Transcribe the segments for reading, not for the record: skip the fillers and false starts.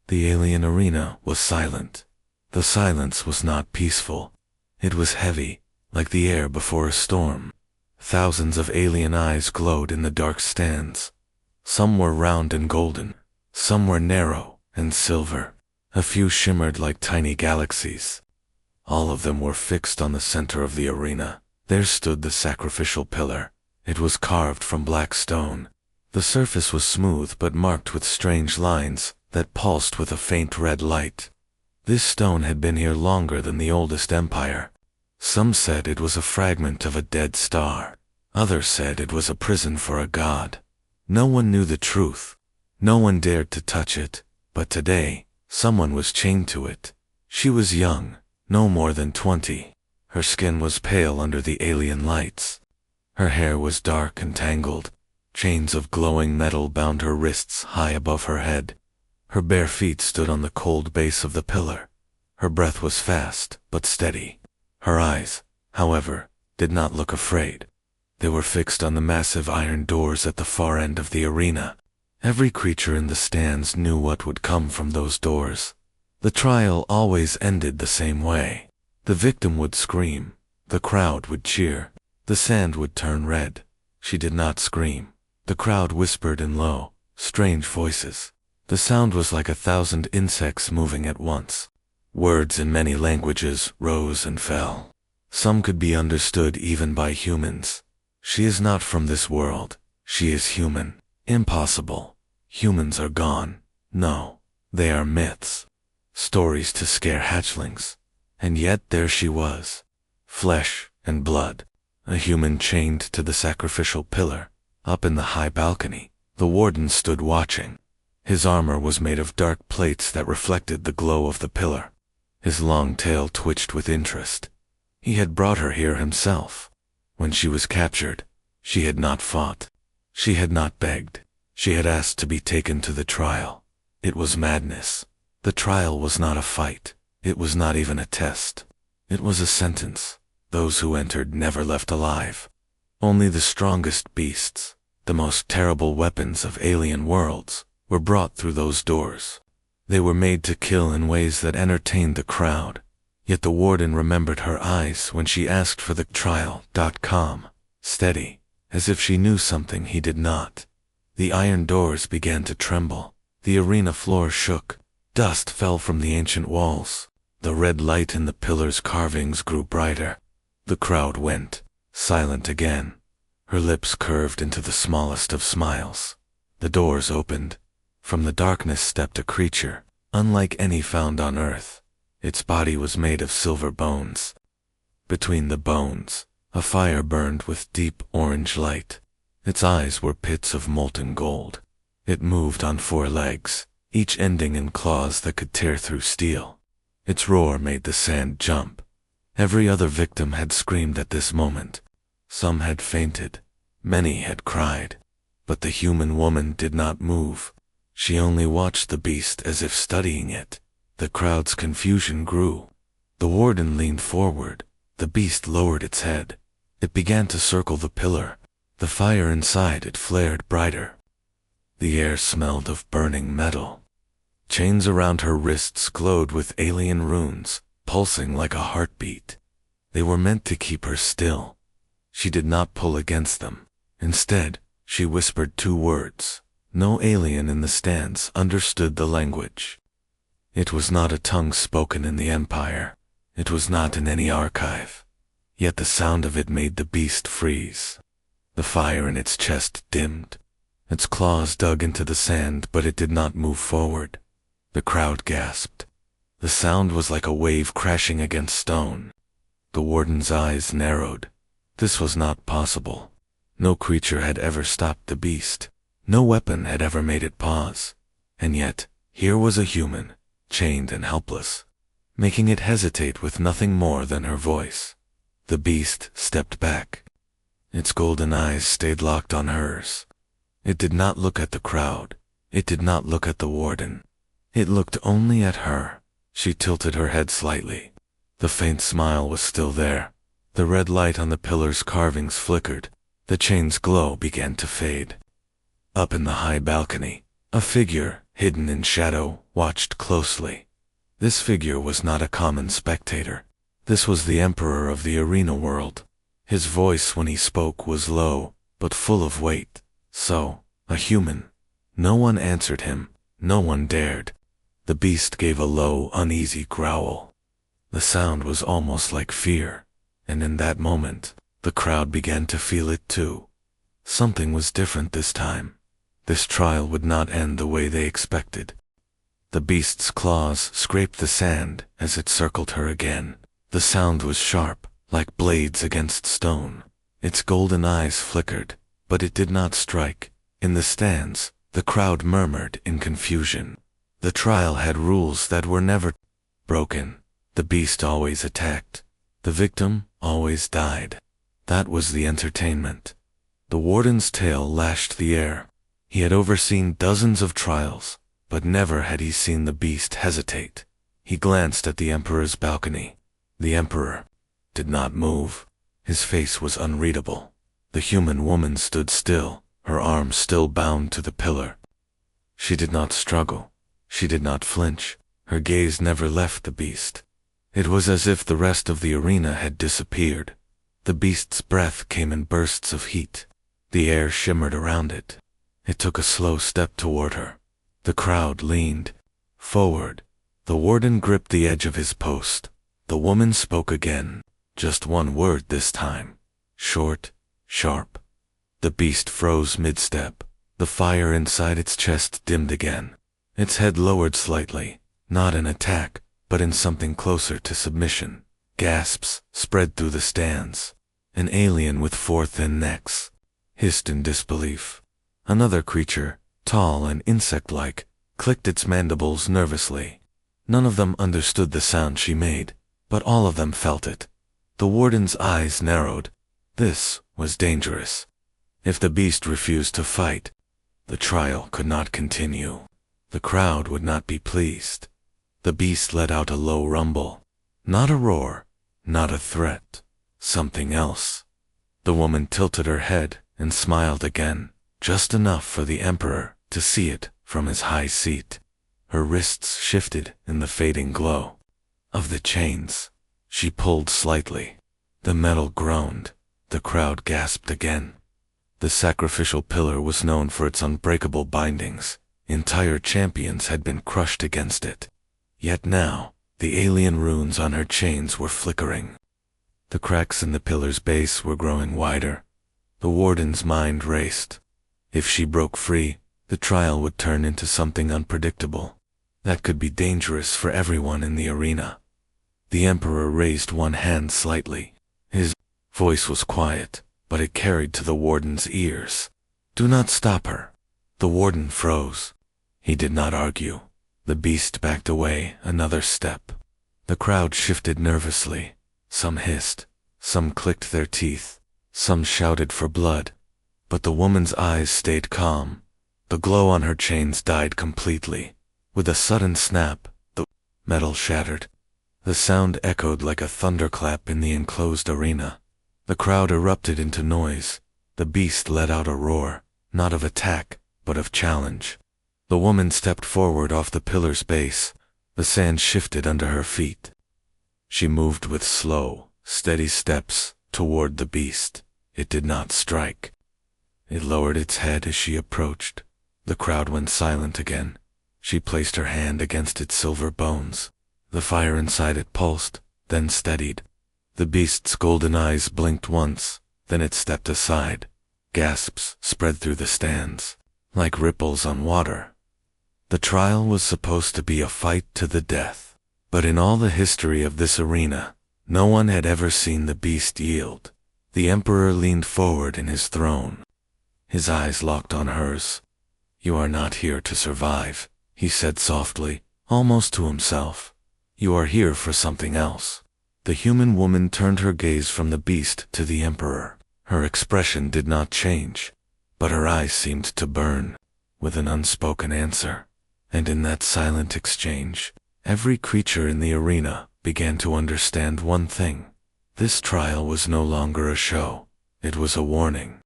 The alien arena was silent. The silence was not peaceful. It was heavy, like the air before a storm. Thousands of alien eyes glowed in the dark stands. Some were round and golden. Some were narrow and silver. A few shimmered like tiny galaxies. All of them were fixed on the center of the arena. There stood the Sacrificial Pillar. It was carved from black stone. The surface was smooth but marked with strange lines that pulsed with a faint red light. This stone had been here longer than the oldest empire. Some said it was a fragment of a dead star. Others said it was a prison for a god. No one knew the truth. No one dared to touch it. But today, someone was chained to it. She was young, no more than 20. Her skin was pale under the alien lights. Her hair was dark and tangled. Chains of glowing metal bound her wrists high above her head. Her bare feet stood on the cold base of the pillar. Her breath was fast, but steady. Her eyes, however, did not look afraid. They were fixed on the massive iron doors at the far end of the arena. Every creature in the stands knew what would come from those doors. The trial always ended the same way. The victim would scream. The crowd would cheer. The sand would turn red. She did not scream. The crowd whispered in low, strange voices. The sound was like 1,000 insects moving at once. Words in many languages rose and fell. Some could be understood even by humans. She is not from this world. She is human. Impossible. Humans are gone. No, they are myths. Stories to scare hatchlings. And yet there she was. Flesh and blood. A human chained to the Sacrificial Pillar. Up in the high balcony, the warden stood watching. His armor was made of dark plates that reflected the glow of the pillar. His long tail twitched with interest. He had brought her here himself. When she was captured, she had not fought. She had not begged. She had asked to be taken to the trial. It was madness. The trial was not a fight. It was not even a test. It was a sentence. Those who entered never left alive. Only the strongest beasts, the most terrible weapons of alien worlds, were brought through those doors. They were made to kill in ways that entertained the crowd. Yet the warden remembered her eyes when she asked for the trial. Calm, steady, as if she knew something he did not. The iron doors began to tremble. The arena floor shook. Dust fell from the ancient walls. The red light in the pillar's carvings grew brighter. The crowd went silent again. Her lips curved into the smallest of smiles. The doors opened. From the darkness stepped a creature, unlike any found on earth. Its body was made of silver bones. Between the bones, a fire burned with deep orange light. Its eyes were pits of molten gold. It moved on 4 legs, each ending in claws that could tear through steel. Its roar made the sand jump. Every other victim had screamed at this moment. Some had fainted. Many had cried. But the human woman did not move. She only watched the beast as if studying it. The crowd's confusion grew. The warden leaned forward. The beast lowered its head. It began to circle the pillar. The fire inside it flared brighter. The air smelled of burning metal. Chains around her wrists glowed with alien runes, pulsing like a heartbeat. They were meant to keep her still. She did not pull against them. Instead, she whispered 2 words. No alien in the stands understood the language. It was not a tongue spoken in the Empire. It was not in any archive. Yet the sound of it made the beast freeze. The fire in its chest dimmed. Its claws dug into the sand, but it did not move forward. The crowd gasped. The sound was like a wave crashing against stone. The warden's eyes narrowed. This was not possible. No creature had ever stopped the beast. No weapon had ever made it pause. And yet, here was a human, chained and helpless, making it hesitate with nothing more than her voice. The beast stepped back. Its golden eyes stayed locked on hers. It did not look at the crowd. It did not look at the warden. It looked only at her. She tilted her head slightly. The faint smile was still there. The red light on the pillar's carvings flickered. The chain's glow began to fade. Up in the high balcony, a figure, hidden in shadow, watched closely. This figure was not a common spectator. This was the emperor of the arena world. His voice when he spoke was low, but full of weight. So, a human. No one answered him. No one dared. The beast gave a low, uneasy growl. The sound was almost like fear, and in that moment, the crowd began to feel it too. Something was different this time. This trial would not end the way they expected. The beast's claws scraped the sand as it circled her again. The sound was sharp, like blades against stone. Its golden eyes flickered, but it did not strike. In the stands, the crowd murmured in confusion. The trial had rules that were never broken. The beast always attacked. The victim always died. That was the entertainment. The warden's tail lashed the air. He had overseen dozens of trials, but never had he seen the beast hesitate. He glanced at the emperor's balcony. The emperor did not move. His face was unreadable. The human woman stood still, her arms still bound to the pillar. She did not struggle. She did not flinch. Her gaze never left the beast. It was as if the rest of the arena had disappeared. The beast's breath came in bursts of heat. The air shimmered around it. It took a slow step toward her. The crowd leaned forward. The warden gripped the edge of his post. The woman spoke again. Just one word this time. Short, sharp. The beast froze mid-step. The fire inside its chest dimmed again. Its head lowered slightly, not in attack, but in something closer to submission. Gasps spread through the stands. An alien with four thin necks hissed in disbelief. Another creature, tall and insect-like, clicked its mandibles nervously. None of them understood the sound she made, but all of them felt it. The warden's eyes narrowed. This was dangerous. If the beast refused to fight, the trial could not continue. The crowd would not be pleased. The beast let out a low rumble. Not a roar, not a threat. Something else. The woman tilted her head and smiled again, just enough for the emperor to see it from his high seat. Her wrists shifted in the fading glow of the chains. She pulled slightly. The metal groaned. The crowd gasped again. The sacrificial pillar was known for its unbreakable bindings. Entire champions had been crushed against it. Yet now, the alien runes on her chains were flickering. The cracks in the pillar's base were growing wider. The warden's mind raced. If she broke free, the trial would turn into something unpredictable. That could be dangerous for everyone in the arena. The emperor raised one hand slightly. His voice was quiet, but it carried to the warden's ears. "Do not stop her." The warden froze. He did not argue. The beast backed away another step. The crowd shifted nervously. Some hissed. Some clicked their teeth. Some shouted for blood. But the woman's eyes stayed calm. The glow on her chains died completely. With a sudden snap, the metal shattered. The sound echoed like a thunderclap in the enclosed arena. The crowd erupted into noise. The beast let out a roar, not of attack, but of challenge. The woman stepped forward off the pillar's base. The sand shifted under her feet. She moved with slow, steady steps toward the beast. It did not strike. It lowered its head as she approached. The crowd went silent again. She placed her hand against its silver bones. The fire inside it pulsed, then steadied. The beast's golden eyes blinked once, then it stepped aside. Gasps spread through the stands, like ripples on water. The trial was supposed to be a fight to the death. But in all the history of this arena, no one had ever seen the beast yield. The emperor leaned forward in his throne. His eyes locked on hers. "You are not here to survive," he said softly, almost to himself. "You are here for something else." The human woman turned her gaze from the beast to the emperor. Her expression did not change, but her eyes seemed to burn with an unspoken answer. And in that silent exchange, every creature in the arena began to understand one thing. This trial was no longer a show. It was a warning.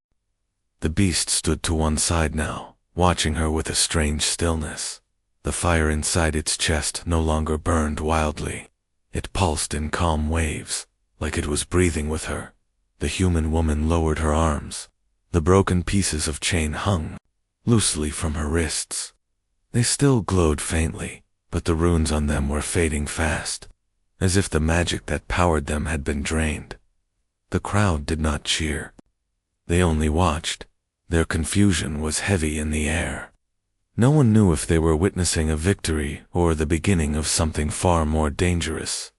The beast stood to one side now, watching her with a strange stillness. The fire inside its chest no longer burned wildly. It pulsed in calm waves, like it was breathing with her. The human woman lowered her arms. The broken pieces of chain hung loosely from her wrists. They still glowed faintly, but the runes on them were fading fast, as if the magic that powered them had been drained. The crowd did not cheer. They only watched. Their confusion was heavy in the air. No one knew if they were witnessing a victory or the beginning of something far more dangerous.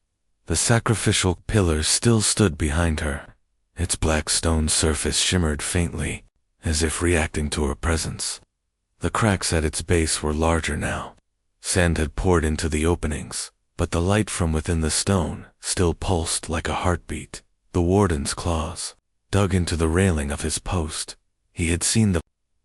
The sacrificial pillar still stood behind her. Its black stone surface shimmered faintly, as if reacting to her presence. The cracks at its base were larger now. Sand had poured into the openings, but the light from within the stone still pulsed like a heartbeat. The warden's claws dug into the railing of his post. He had seen the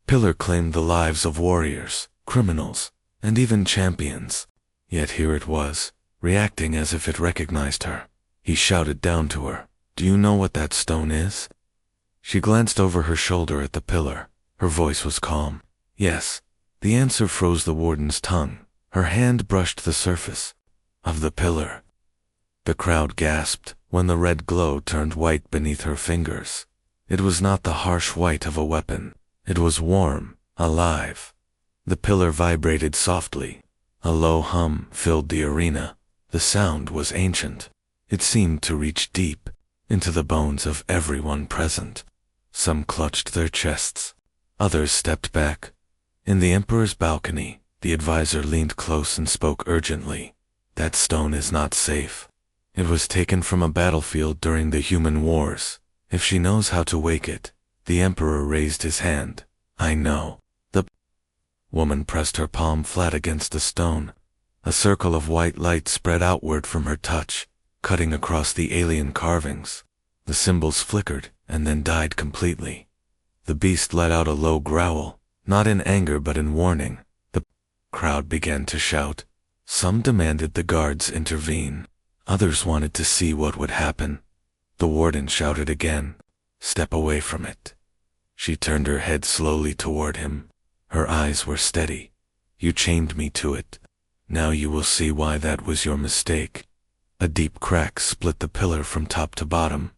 pillar claim the lives of warriors, criminals, and even champions. Yet here it was, reacting as if it recognized her. He shouted down to her, "Do you know what that stone is?" She glanced over her shoulder at the pillar. Her voice was calm. Yes. The answer froze the warden's tongue. Her hand brushed the surface of the pillar. The crowd gasped when the red glow turned white beneath her fingers. It was not the harsh white of a weapon. It was warm, alive. The pillar vibrated softly. A low hum filled the arena. The sound was ancient. It seemed to reach deep into the bones of everyone present. Some clutched their chests. Others stepped back. In the emperor's balcony, the advisor leaned close and spoke urgently. "That stone is not safe. It was taken from a battlefield during the human wars. If she knows how to wake it." The emperor raised his hand. "I know." The woman pressed her palm flat against the stone. A circle of white light spread outward from her touch, cutting across the alien carvings. The symbols flickered and then died completely. The beast let out a low growl, not in anger but in warning. The crowd began to shout. Some demanded the guards intervene. Others wanted to see what would happen. The warden shouted again, "Step away from it." She turned her head slowly toward him. Her eyes were steady. "You chained me to it. Now you will see why that was your mistake." A deep crack split the pillar from top to bottom.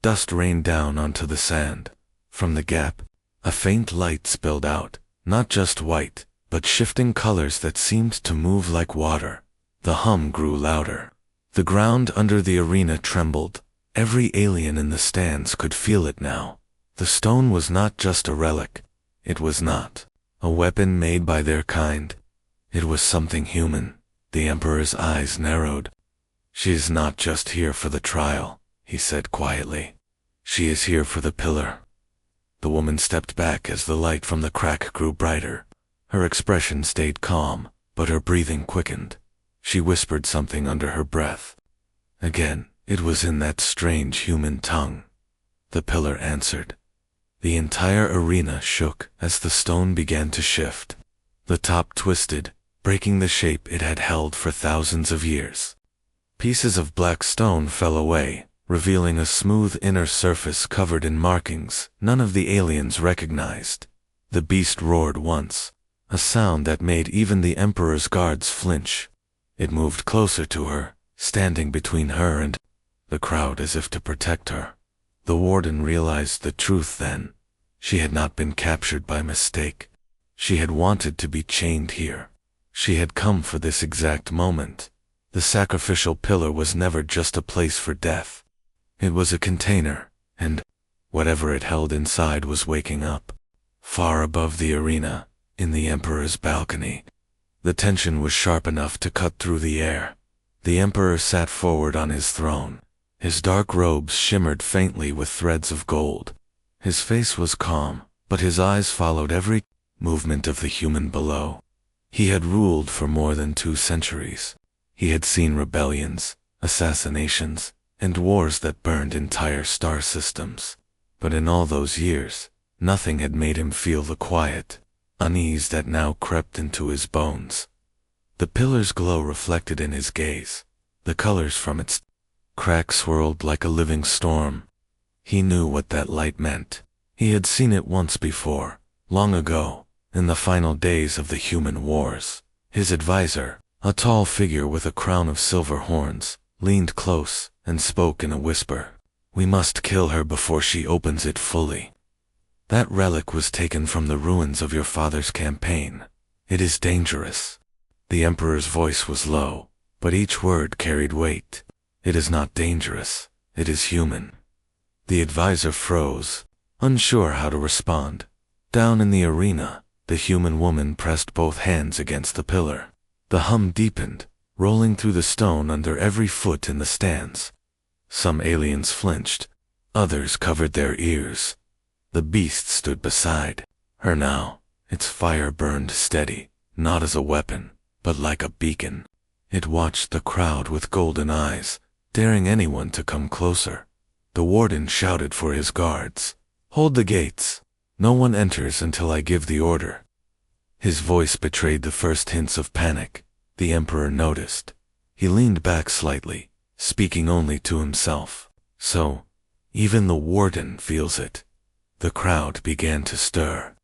Dust rained down onto the sand. From the gap, a faint light spilled out, not just white, but shifting colors that seemed to move like water. The hum grew louder. The ground under the arena trembled. Every alien in the stands could feel it now. The stone was not just a relic. It was not a weapon made by their kind. It was something human. The emperor's eyes narrowed. "She is not just here for the trial," he said quietly. "She is here for the pillar." The woman stepped back as the light from the crack grew brighter. Her expression stayed calm, but her breathing quickened. She whispered something under her breath. Again, it was in that strange human tongue. The pillar answered. The entire arena shook as the stone began to shift. The top twisted, breaking the shape it had held for thousands of years. Pieces of black stone fell away, revealing a smooth inner surface covered in markings none of the aliens recognized. The beast roared once, a sound that made even the emperor's guards flinch. It moved closer to her, standing between her and the crowd as if to protect her. The warden realized the truth then. She had not been captured by mistake. She had wanted to be chained here. She had come for this exact moment. The sacrificial pillar was never just a place for death. It was a container, and whatever it held inside was waking up. Far above the arena, in the emperor's balcony, the tension was sharp enough to cut through the air. The emperor sat forward on his throne. His dark robes shimmered faintly with threads of gold. His face was calm, but his eyes followed every movement of the human below. He had ruled for more than 2 centuries. He had seen rebellions, assassinations, and wars that burned entire star systems. But in all those years, nothing had made him feel the quiet unease that now crept into his bones. The pillar's glow reflected in his gaze. The colors from its crack swirled like a living storm. He knew what that light meant. He had seen it once before, long ago, in the final days of the human wars. His advisor, a tall figure with a crown of silver horns, leaned close and spoke in a whisper. "We must kill her before she opens it fully. That relic was taken from the ruins of your father's campaign. It is dangerous." The Emperor's voice was low, but each word carried weight. "It is not dangerous. It is human." The advisor froze, unsure how to respond. Down in the arena, the human woman pressed both hands against the pillar. The hum deepened, rolling through the stone under every foot in the stands. Some aliens flinched, others covered their ears. The beast stood beside her now. Its fire burned steady, not as a weapon, but like a beacon. It watched the crowd with golden eyes, daring anyone to come closer. The warden shouted for his guards. "Hold the gates. No one enters until I give the order." His voice betrayed the first hints of panic. The Emperor noticed. He leaned back slightly, speaking only to himself. "So, even the warden feels it." The crowd began to stir.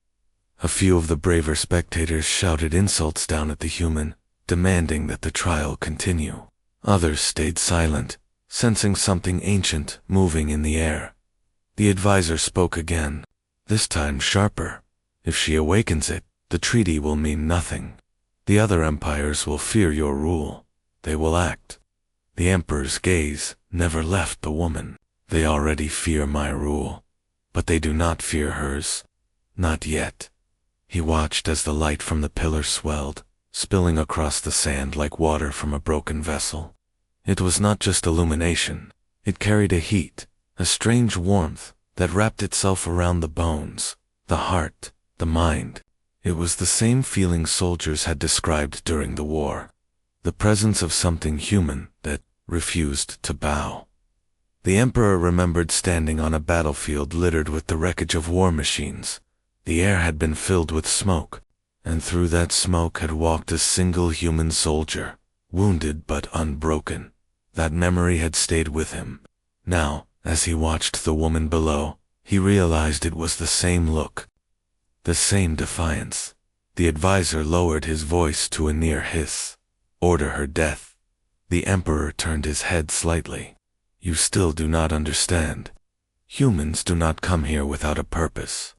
A few of the braver spectators shouted insults down at the human, demanding that the trial continue. Others stayed silent, sensing something ancient moving in the air. The advisor spoke again, this time sharper. "If she awakens it, the treaty will mean nothing. The other empires will fear your rule. They will act." The Emperor's gaze never left the woman. "They already fear my rule, but they do not fear hers. Not yet." He watched as the light from the pillar swelled, spilling across the sand like water from a broken vessel. It was not just illumination. It carried a heat, a strange warmth that wrapped itself around the bones, the heart, the mind. It was the same feeling soldiers had described during the war. The presence of something human that refused to bow. The Emperor remembered standing on a battlefield littered with the wreckage of war machines. The air had been filled with smoke, and through that smoke had walked a single human soldier, wounded but unbroken. That memory had stayed with him. Now, as he watched the woman below, he realized it was the same look, the same defiance. The advisor lowered his voice to a near hiss. "Order her death." The Emperor turned his head slightly. "You still do not understand. Humans do not come here without a purpose.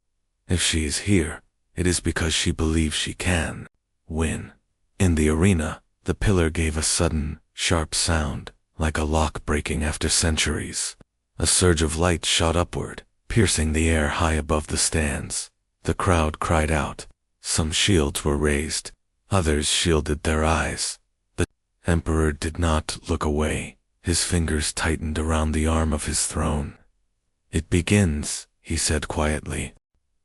If she is here, it is because she believes she can win." In the arena, the pillar gave a sudden, sharp sound, like a lock breaking after centuries. A surge of light shot upward, piercing the air high above the stands. The crowd cried out. Some shields were raised, others shielded their eyes. The Emperor did not look away. His fingers tightened around the arm of his throne. "It begins," he said quietly.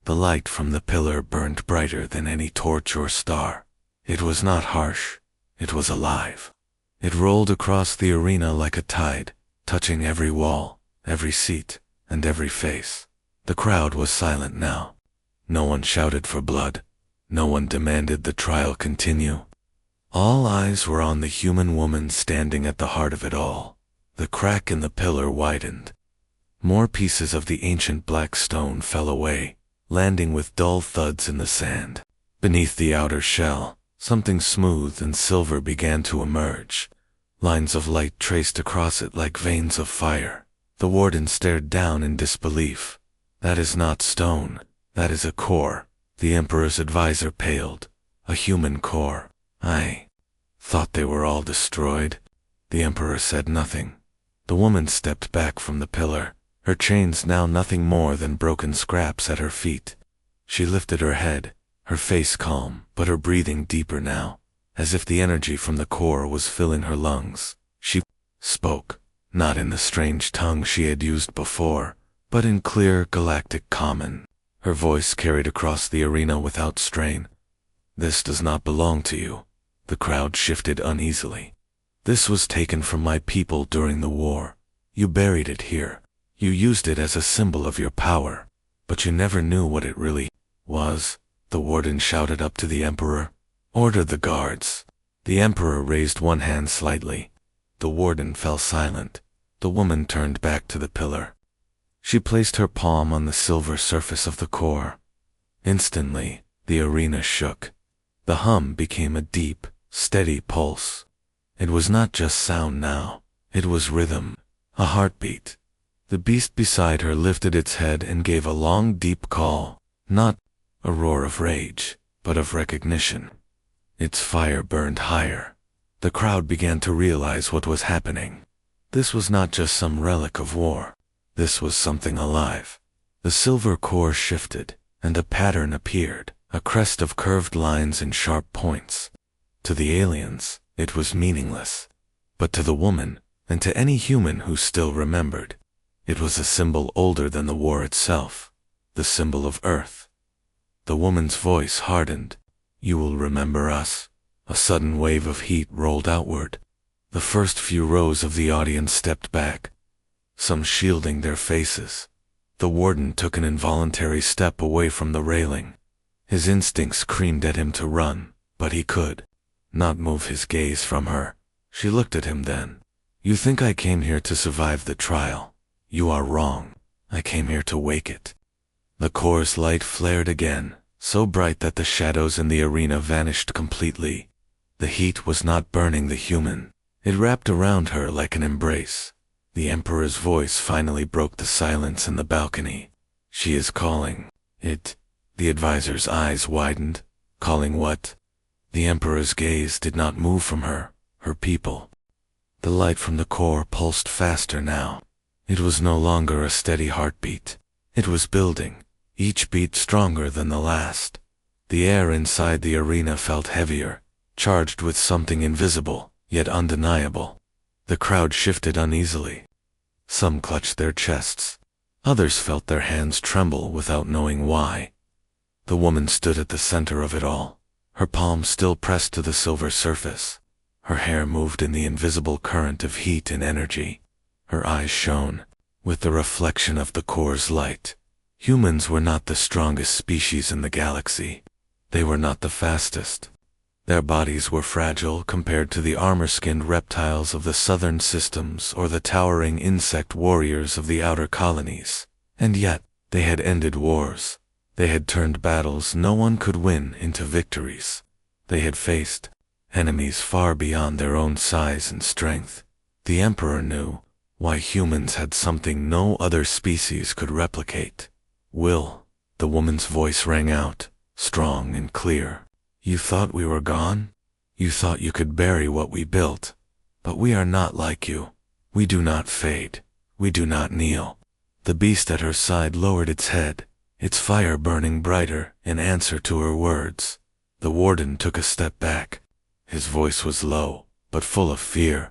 The light from the pillar burned brighter than any torch or star. It was not harsh. It was alive. It rolled across the arena like a tide, touching every wall, every seat, and every face. The crowd was silent now. No one shouted for blood. No one demanded the trial continue. All eyes were on the human woman standing at the heart of it all. The crack in the pillar widened. More pieces of the ancient black stone fell away, landing with dull thuds in the sand. Beneath the outer shell, something smooth and silver began to emerge. Lines of light traced across it like veins of fire. The warden stared down in disbelief. "That is not stone. That is a core." The Emperor's advisor paled. "A human core. I thought they were all destroyed." The Emperor said nothing. The woman stepped back from the pillar, her chains now nothing more than broken scraps at her feet. She lifted her head, her face calm, but her breathing deeper now, as if the energy from the core was filling her lungs. She spoke, not in the strange tongue she had used before, but in clear galactic common. Her voice carried across the arena without strain. "This does not belong to you." The crowd shifted uneasily. "This was taken from my people during the war. You buried it here. You used it as a symbol of your power, but you never knew what it really was." The warden shouted up to the Emperor. "Order the guards." The Emperor raised one hand slightly. The warden fell silent. The woman turned back to the pillar. She placed her palm on the silver surface of the core. Instantly, the arena shook. The hum became a deep, steady pulse. It was not just sound now, it was rhythm, a heartbeat. The beast beside her lifted its head and gave a long, deep call, not a roar of rage, but of recognition. Its fire burned higher. The crowd began to realize what was happening. This was not just some relic of war. This was something alive. The silver core shifted, and a pattern appeared, a crest of curved lines and sharp points. To the aliens, it was meaningless. But to the woman, and to any human who still remembered, it was a symbol older than the war itself, the symbol of Earth. The woman's voice hardened. "You will remember us." A sudden wave of heat rolled outward. The first few rows of the audience stepped back, some shielding their faces. The warden took an involuntary step away from the railing. His instincts screamed at him to run, but he could not move his gaze from her. She looked at him then. "You think I came here to survive the trial? You are wrong. I came here to wake it." The core's light flared again, so bright that the shadows in the arena vanished completely. The heat was not burning the human. It wrapped around her like an embrace. The Emperor's voice finally broke the silence in the balcony. "She is calling." "It?" The advisor's eyes widened. "Calling what?" The Emperor's gaze did not move from her, her people. The light from the core pulsed faster now. It was no longer a steady heartbeat. It was building, each beat stronger than the last. The air inside the arena felt heavier, charged with something invisible, yet undeniable. The crowd shifted uneasily. Some clutched their chests. Others felt their hands tremble without knowing why. The woman stood at the center of it all, her palms still pressed to the silver surface. Her hair moved in the invisible current of heat and energy. Her eyes shone with the reflection of the core's light. Humans were not the strongest species in the galaxy. They were not the fastest. Their bodies were fragile compared to the armor-skinned reptiles of the southern systems or the towering insect warriors of the outer colonies. And yet, they had ended wars. They had turned battles no one could win into victories. They had faced enemies far beyond their own size and strength. The Emperor knew why humans had something no other species could replicate. "Will," the woman's voice rang out, strong and clear. "You thought we were gone? You thought you could bury what we built. But we are not like you. We do not fade. We do not kneel." The beast at her side lowered its head, its fire burning brighter in answer to her words. The warden took a step back. His voice was low, but full of fear.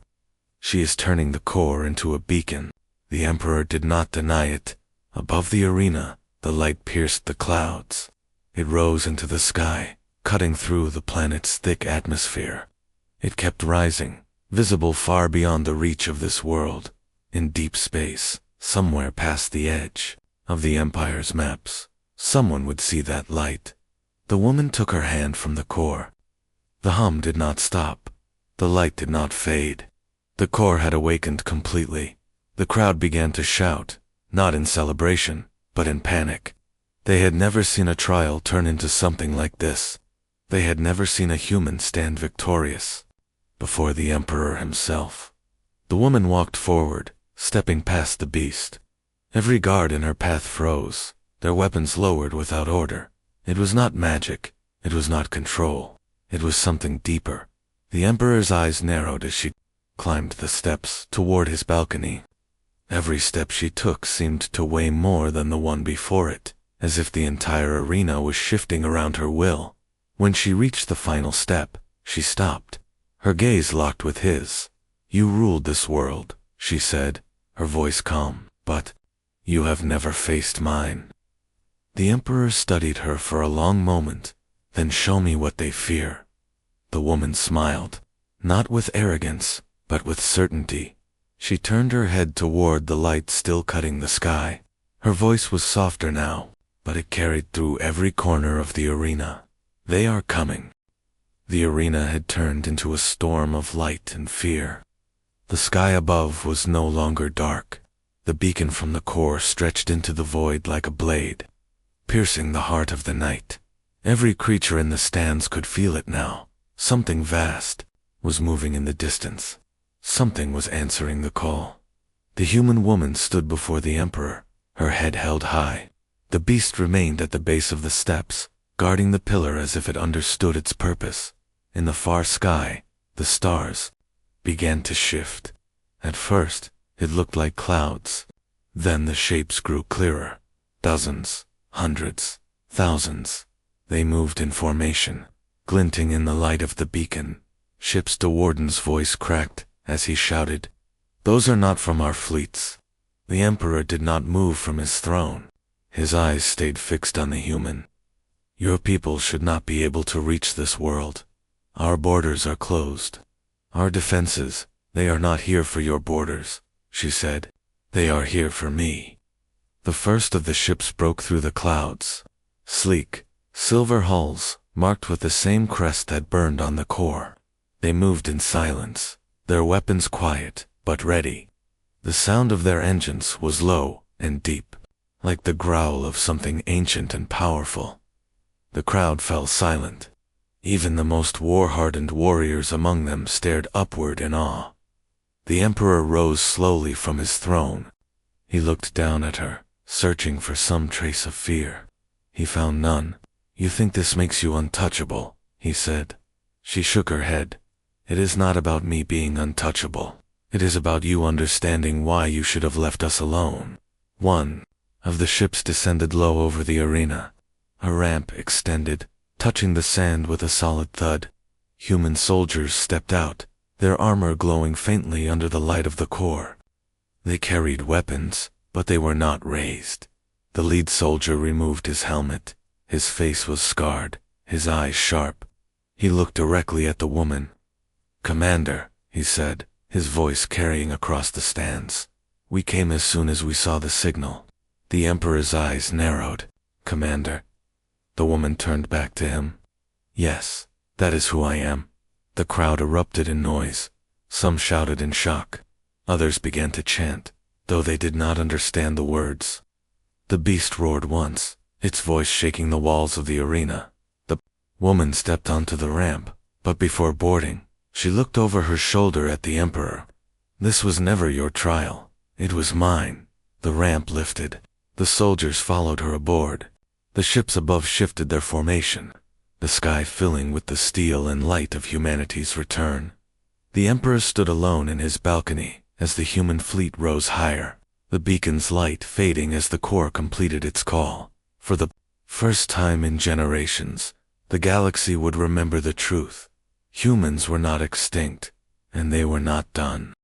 "She is turning the core into a beacon." The Emperor did not deny it. Above the arena, the light pierced the clouds. It rose into the sky, cutting through the planet's thick atmosphere. It kept rising, visible far beyond the reach of this world, in deep space, somewhere past the edge of the Empire's maps. Someone would see that light. The woman took her hand from the core. The hum did not stop. The light did not fade. The core had awakened completely. The crowd began to shout, not in celebration, but in panic. They had never seen a trial turn into something like this. They had never seen a human stand victorious before the Emperor himself. The woman walked forward, stepping past the beast. Every guard in her path froze, their weapons lowered without order. It was not magic. It was not control. It was something deeper. The Emperor's eyes narrowed as she climbed the steps toward his balcony. Every step she took seemed to weigh more than the one before it, as if the entire arena was shifting around her will. When she reached the final step, she stopped. Her gaze locked with his. "You ruled this world," she said, her voice calm, "but you have never faced mine." The Emperor studied her for a long moment. "Then show me what they fear." The woman smiled, not with arrogance, but with certainty. She turned her head toward the light still cutting the sky. Her voice was softer now, but it carried through every corner of the arena. "They are coming." The arena had turned into a storm of light and fear. The sky above was no longer dark. The beacon from the core stretched into the void like a blade, piercing the heart of the night. Every creature in the stands could feel it now. Something vast was moving in the distance. Something was answering the call. The human woman stood before the emperor, her head held high. The beast remained at the base of the steps, guarding the pillar as if it understood its purpose. In the far sky, the stars began to shift. At first, it looked like clouds. Then the shapes grew clearer. Dozens, hundreds, thousands. They moved in formation, glinting in the light of the beacon. Ship's warden's voice cracked as he shouted, "Those are not from our fleets." The emperor did not move from his throne. His eyes stayed fixed on the human. "Your people should not be able to reach this world. Our borders are closed. Our defenses, they are not here for your borders," she said. "They are here for me." The first of the ships broke through the clouds. Sleek, silver hulls, marked with the same crest that burned on the core. They moved in silence, their weapons quiet, but ready. The sound of their engines was low and deep, like the growl of something ancient and powerful. The crowd fell silent. Even the most war-hardened warriors among them stared upward in awe. The emperor rose slowly from his throne. He looked down at her, searching for some trace of fear. He found none. "You think this makes you untouchable," he said. She shook her head. "It is not about me being untouchable. It is about you understanding why you should have left us alone." One of the ships descended low over the arena. A ramp extended, touching the sand with a solid thud. Human soldiers stepped out, their armor glowing faintly under the light of the core. They carried weapons, but they were not raised. The lead soldier removed his helmet. His face was scarred, his eyes sharp. He looked directly at the woman. "Commander," he said, his voice carrying across the stands. "We came as soon as we saw the signal." The emperor's eyes narrowed. "Commander?" The woman turned back to him. "Yes, that is who I am." The crowd erupted in noise. Some shouted in shock. Others began to chant, though they did not understand the words. The beast roared once, its voice shaking the walls of the arena. The woman stepped onto the ramp, but before boarding, she looked over her shoulder at the emperor. "This was never your trial. It was mine." The ramp lifted. The soldiers followed her aboard. The ships above shifted their formation, the sky filling with the steel and light of humanity's return. The emperor stood alone in his balcony as the human fleet rose higher, the beacon's light fading as the core completed its call. For the first time in generations, the galaxy would remember the truth. Humans were not extinct, and they were not done.